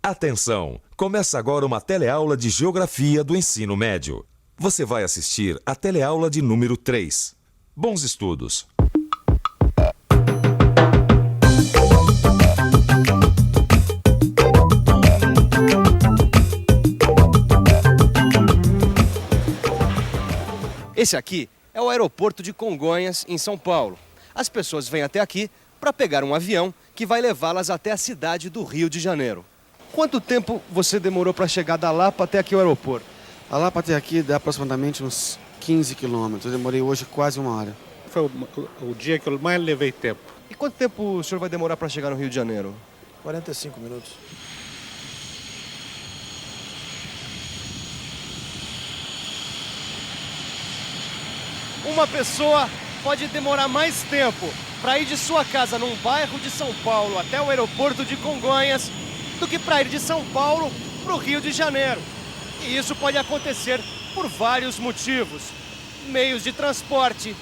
Atenção! Começa agora uma teleaula de Geografia do Ensino Médio. Você vai assistir a teleaula de número 3. Bons estudos! Esse aqui é o aeroporto de Congonhas, em São Paulo. As pessoas vêm até aqui para pegar um avião que vai levá-las até a cidade do Rio de Janeiro. Quanto tempo você demorou para chegar da Lapa até aqui o aeroporto? A Lapa até aqui dá aproximadamente uns 15 quilômetros. Eu demorei hoje quase uma hora. Foi o dia que eu mais levei tempo. E quanto tempo o senhor vai demorar para chegar no Rio de Janeiro? 45 minutos. Uma pessoa pode demorar mais tempo para ir de sua casa num bairro de São Paulo até o aeroporto de Congonhas do que para ir de São Paulo para o Rio de Janeiro. E isso pode acontecer por vários motivos: meios de transporte,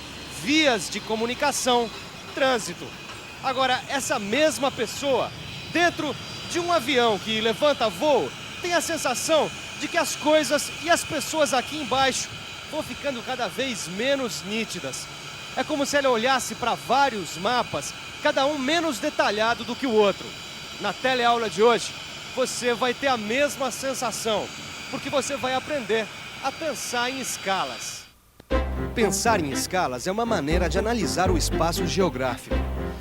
vias de comunicação, trânsito. Agora, essa mesma pessoa, dentro de um avião que levanta voo, tem a sensação de que as coisas e as pessoas aqui embaixo vão ficando cada vez menos nítidas. É como se ela olhasse para vários mapas, cada um menos detalhado do que o outro. Na teleaula de hoje, você vai ter a mesma sensação, porque você vai aprender a pensar em escalas. Pensar em escalas é uma maneira de analisar o espaço geográfico.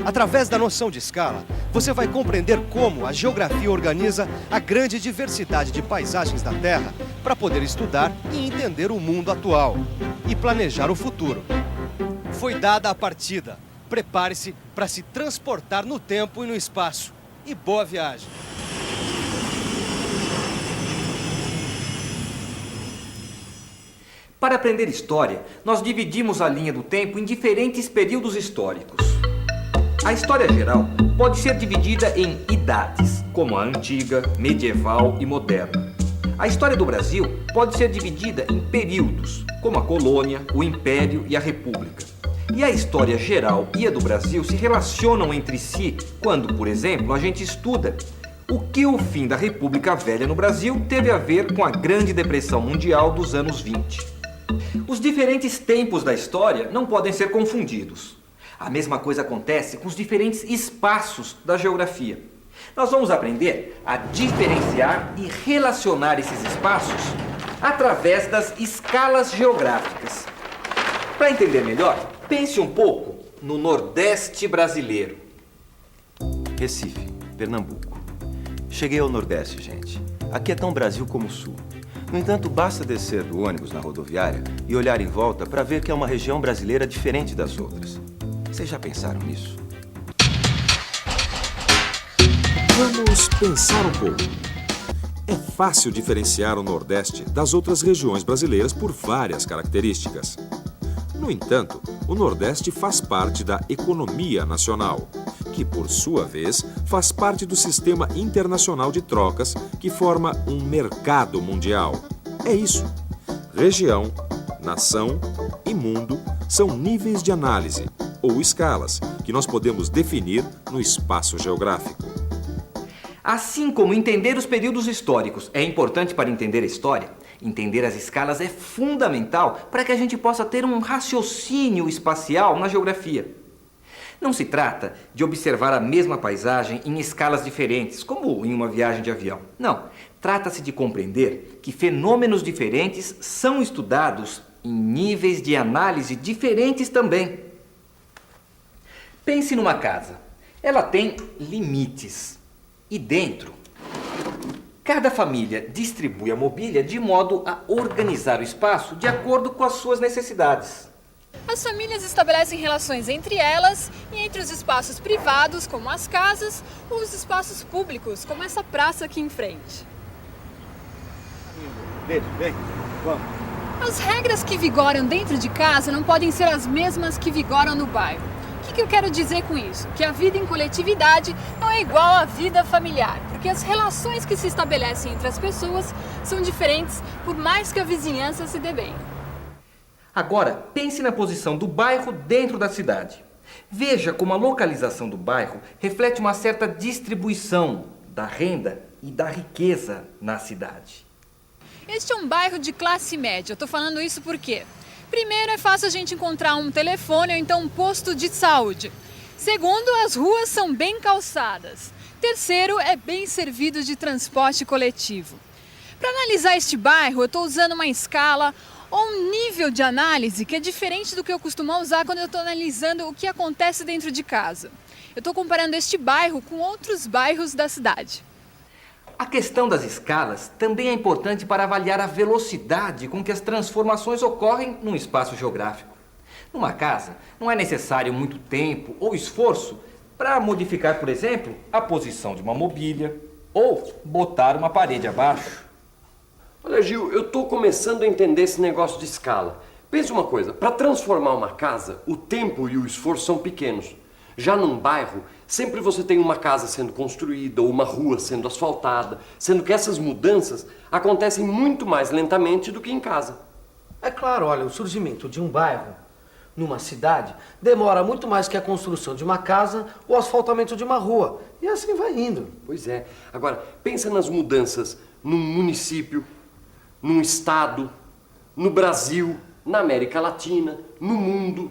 Através da noção de escala, você vai compreender como a geografia organiza a grande diversidade de paisagens da Terra para poder estudar e entender o mundo atual e planejar o futuro. Foi dada a partida. Prepare-se para se transportar no tempo e no espaço. E boa viagem! Para aprender história, nós dividimos a linha do tempo em diferentes períodos históricos. A história geral pode ser dividida em idades, como a antiga, medieval e moderna. A história do Brasil pode ser dividida em períodos, como a colônia, o império e a república. E a história geral e a do Brasil se relacionam entre si quando, por exemplo, a gente estuda o que o fim da República Velha no Brasil teve a ver com a Grande Depressão Mundial dos anos 20. Os diferentes tempos da história não podem ser confundidos. A mesma coisa acontece com os diferentes espaços da geografia. Nós vamos aprender a diferenciar e relacionar esses espaços através das escalas geográficas. Para entender melhor, pense um pouco no Nordeste brasileiro. Recife, Pernambuco. Cheguei ao Nordeste, gente. Aqui é tão Brasil como o Sul. No entanto, basta descer do ônibus na rodoviária e olhar em volta para ver que é uma região brasileira diferente das outras. Vocês já pensaram nisso? Vamos pensar um pouco. É fácil diferenciar o Nordeste das outras regiões brasileiras por várias características. No entanto, o Nordeste faz parte da economia nacional, que, por sua vez, faz parte do sistema internacional de trocas que forma um mercado mundial. É isso. Região, nação e mundo são níveis de análise, ou escalas, que nós podemos definir no espaço geográfico. Assim como entender os períodos históricos é importante para entender a história, entender as escalas é fundamental para que a gente possa ter um raciocínio espacial na geografia. Não se trata de observar a mesma paisagem em escalas diferentes, como em uma viagem de avião. Não, trata-se de compreender que fenômenos diferentes são estudados em níveis de análise diferentes também. Pense numa casa. Ela tem limites. E dentro, cada família distribui a mobília de modo a organizar o espaço de acordo com as suas necessidades. As famílias estabelecem relações entre elas e entre os espaços privados, como as casas, ou os espaços públicos, como essa praça aqui em frente. Vem, vamos. As regras que vigoram dentro de casa não podem ser as mesmas que vigoram no bairro. O que eu quero dizer com isso? Que a vida em coletividade não é igual à vida familiar, porque as relações que se estabelecem entre as pessoas são diferentes, por mais que a vizinhança se dê bem. Agora, pense na posição do bairro dentro da cidade. Veja como a localização do bairro reflete uma certa distribuição da renda e da riqueza na cidade. Este é um bairro de classe média. Eu tô falando isso porque, primeiro, é fácil a gente encontrar um telefone ou então um posto de saúde. Segundo, as ruas são bem calçadas. Terceiro, é bem servido de transporte coletivo. Para analisar este bairro, eu estou usando uma escala ou um nível de análise que é diferente do que eu costumo usar quando eu estou analisando o que acontece dentro de casa. Eu estou comparando este bairro com outros bairros da cidade. A questão das escalas também é importante para avaliar a velocidade com que as transformações ocorrem num espaço geográfico. Numa casa, não é necessário muito tempo ou esforço para modificar, por exemplo, a posição de uma mobília ou botar uma parede abaixo. Olha, Gil, eu estou começando a entender esse negócio de escala. Pensa uma coisa, para transformar uma casa, o tempo e o esforço são pequenos. Já num bairro, sempre você tem uma casa sendo construída ou uma rua sendo asfaltada, sendo que essas mudanças acontecem muito mais lentamente do que em casa. É claro, olha, o surgimento de um bairro numa cidade demora muito mais que a construção de uma casa ou o asfaltamento de uma rua. E assim vai indo. Pois é. Agora, pensa nas mudanças num município, num estado, no Brasil, na América Latina, no mundo.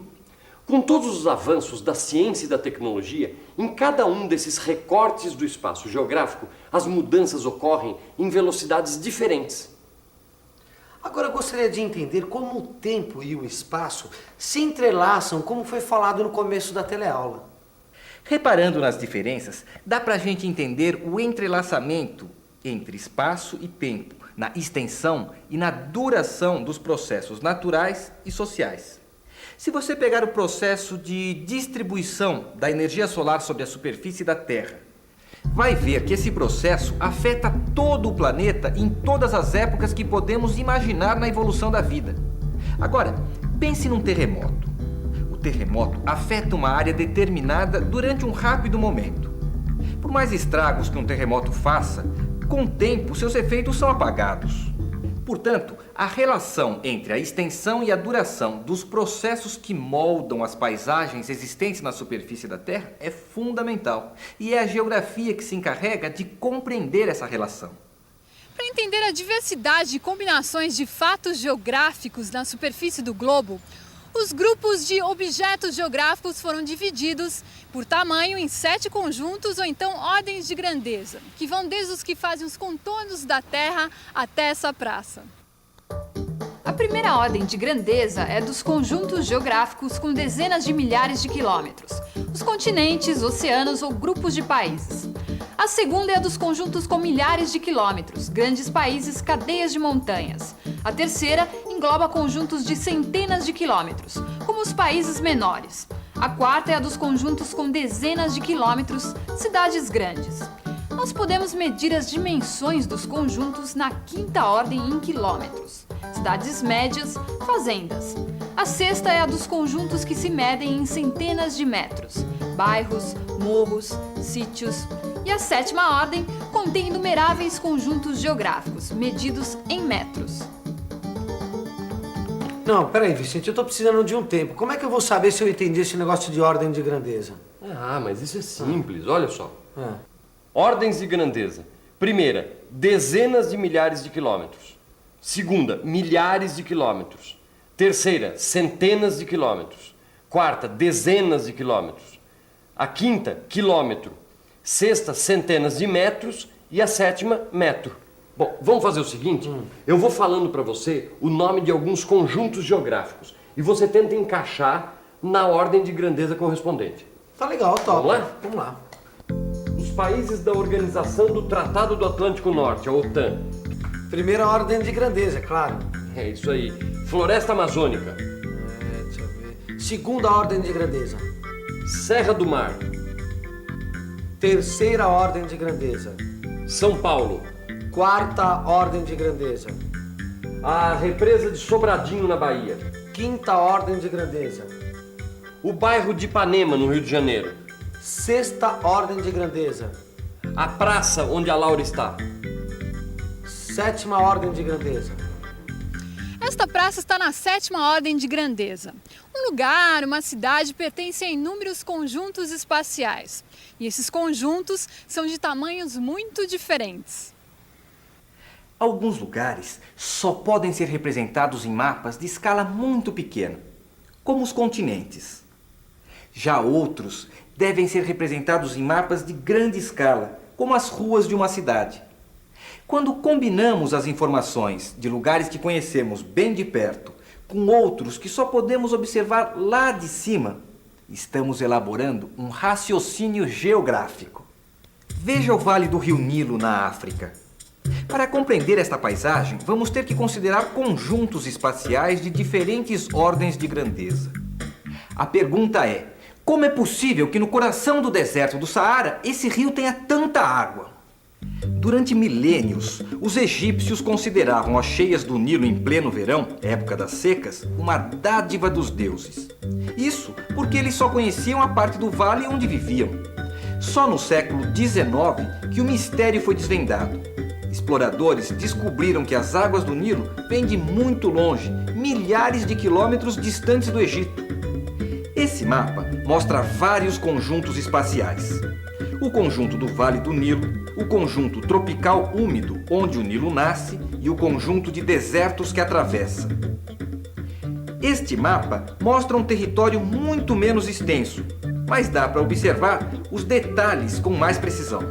Com todos os avanços da ciência e da tecnologia, em cada um desses recortes do espaço geográfico, as mudanças ocorrem em velocidades diferentes. Agora eu gostaria de entender como o tempo e o espaço se entrelaçam, como foi falado no começo da teleaula. Reparando nas diferenças, dá para a gente entender o entrelaçamento entre espaço e tempo, na extensão e na duração dos processos naturais e sociais. Se você pegar o processo de distribuição da energia solar sobre a superfície da Terra, vai ver que esse processo afeta todo o planeta em todas as épocas que podemos imaginar na evolução da vida. Agora, pense num terremoto. O terremoto afeta uma área determinada durante um rápido momento. Por mais estragos que um terremoto faça, com o tempo seus efeitos são apagados. Portanto, a relação entre a extensão e a duração dos processos que moldam as paisagens existentes na superfície da Terra é fundamental. E é a geografia que se encarrega de compreender essa relação. Para entender a diversidade de combinações de fatos geográficos na superfície do globo, os grupos de objetos geográficos foram divididos por tamanho em 7 conjuntos ou então ordens de grandeza, que vão desde os que fazem os contornos da Terra até essa praça. A primeira ordem de grandeza é dos conjuntos geográficos com dezenas de milhares de quilômetros, os continentes, oceanos ou grupos de países. A segunda é a dos conjuntos com milhares de quilômetros, grandes países, cadeias de montanhas. A terceira engloba conjuntos de centenas de quilômetros, como os países menores. A quarta é a dos conjuntos com dezenas de quilômetros, cidades grandes. Nós podemos medir as dimensões dos conjuntos na quinta ordem em quilômetros. Cidades médias, fazendas. A sexta é a dos conjuntos que se medem em centenas de metros. Bairros, morros, sítios. E a sétima ordem contém inumeráveis conjuntos geográficos, medidos em metros. Não, peraí, Vicente, eu tô precisando de um tempo. Como é que eu vou saber se eu entendi esse negócio de ordem de grandeza? Ah, mas isso é simples, olha só. Ordens de grandeza. Primeira, dezenas de milhares de quilômetros. Segunda, milhares de quilômetros. Terceira, centenas de quilômetros. Quarta, dezenas de quilômetros. A quinta, quilômetro. Sexta, centenas de metros. E a sétima, metro. Bom, vamos fazer o seguinte? Eu vou falando para você o nome de alguns conjuntos geográficos. E você tenta encaixar na ordem de grandeza correspondente. Tá legal, top. Vamos lá? Vamos lá. Os países da Organização do Tratado do Atlântico Norte, a OTAN. Primeira ordem de grandeza, é claro. É isso aí. Floresta Amazônica. Deixa eu ver. Segunda ordem de grandeza. Serra do Mar. Terceira ordem de grandeza. São Paulo. Quarta ordem de grandeza. A represa de Sobradinho, na Bahia. Quinta ordem de grandeza. O bairro de Ipanema, no Rio de Janeiro. Sexta ordem de grandeza. A praça onde a Laura está. Sétima ordem de grandeza. Esta praça está na 7ª ordem de grandeza. Um lugar, uma cidade, pertencem a inúmeros conjuntos espaciais. E esses conjuntos são de tamanhos muito diferentes. Alguns lugares só podem ser representados em mapas de escala muito pequena, como os continentes. Já outros devem ser representados em mapas de grande escala, como as ruas de uma cidade. Quando combinamos as informações de lugares que conhecemos bem de perto com outros que só podemos observar lá de cima, estamos elaborando um raciocínio geográfico. Veja o Vale do Rio Nilo na África. Para compreender esta paisagem, vamos ter que considerar conjuntos espaciais de diferentes ordens de grandeza. A pergunta é: como é possível que no coração do deserto do Saara esse rio tenha tanta água? Durante milênios, os egípcios consideravam as cheias do Nilo em pleno verão, época das secas, uma dádiva dos deuses. Isso porque eles só conheciam a parte do vale onde viviam. Só no século XIX que o mistério foi desvendado. Exploradores descobriram que as águas do Nilo vêm de muito longe, milhares de quilômetros distantes do Egito. Esse mapa mostra vários conjuntos espaciais. O conjunto do Vale do Nilo, o conjunto tropical úmido, onde o Nilo nasce, e o conjunto de desertos que atravessa. Este mapa mostra um território muito menos extenso, mas dá para observar os detalhes com mais precisão.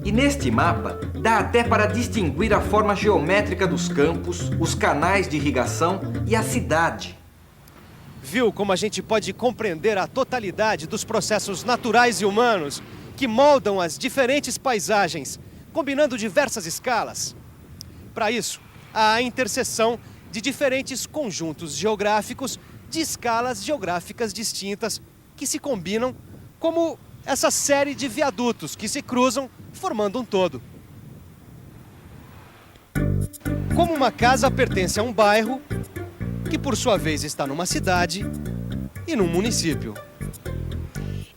E neste mapa, dá até para distinguir a forma geométrica dos campos, os canais de irrigação e a cidade. Viu como a gente pode compreender a totalidade dos processos naturais e humanos que moldam as diferentes paisagens, combinando diversas escalas? Para isso, há a interseção de diferentes conjuntos geográficos de escalas geográficas distintas que se combinam, como essa série de viadutos que se cruzam formando um todo. Como uma casa pertence a um bairro, que por sua vez está numa cidade e num município.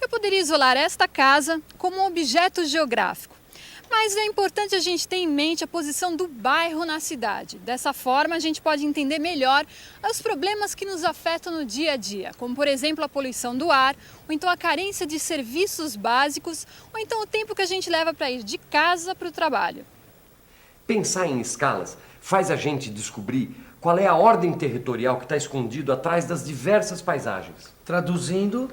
Eu poderia isolar esta casa como um objeto geográfico, mas é importante a gente ter em mente a posição do bairro na cidade. Dessa forma, a gente pode entender melhor os problemas que nos afetam no dia a dia, como, por exemplo, a poluição do ar, ou então a carência de serviços básicos, ou então o tempo que a gente leva para ir de casa para o trabalho. Pensar em escalas faz a gente descobrir qual é a ordem territorial que está escondido atrás das diversas paisagens. Traduzindo,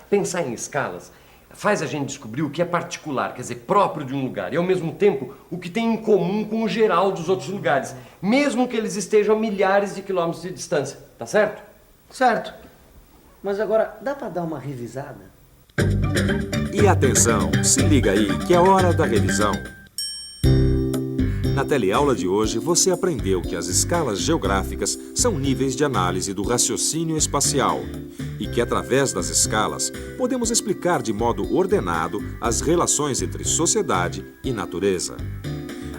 Pensar em escalas faz a gente descobrir o que é particular, quer dizer, próprio de um lugar, e ao mesmo tempo o que tem em comum com o geral dos outros lugares, mesmo que eles estejam a milhares de quilômetros de distância, tá certo? certo. Mas agora, dá para dar uma revisada? E atenção, se liga aí que é hora da revisão. Na teleaula de hoje, você aprendeu que as escalas geográficas são níveis de análise do raciocínio espacial e que, através das escalas, podemos explicar de modo ordenado as relações entre sociedade e natureza.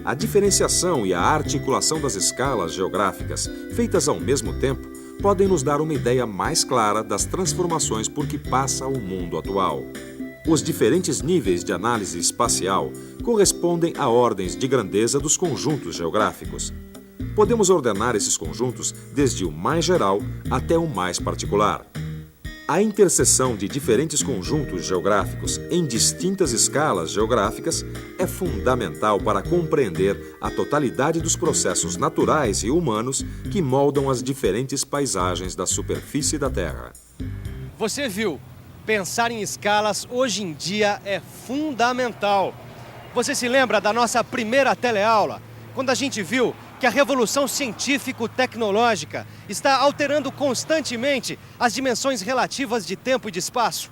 A diferenciação e a articulação das escalas geográficas, feitas ao mesmo tempo, podem nos dar uma ideia mais clara das transformações por que passa o mundo atual. Os diferentes níveis de análise espacial correspondem a ordens de grandeza dos conjuntos geográficos. Podemos ordenar esses conjuntos desde o mais geral até o mais particular. A interseção de diferentes conjuntos geográficos em distintas escalas geográficas é fundamental para compreender a totalidade dos processos naturais e humanos que moldam as diferentes paisagens da superfície da Terra. Você viu? Pensar em escalas hoje em dia é fundamental. Você se lembra da nossa primeira teleaula, quando a gente viu que a revolução científico-tecnológica está alterando constantemente as dimensões relativas de tempo e de espaço?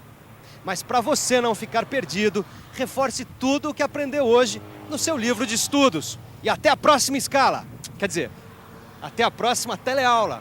Mas para você não ficar perdido, reforce tudo o que aprendeu hoje no seu livro de estudos. E até a próxima escala. Quer dizer, até a próxima teleaula.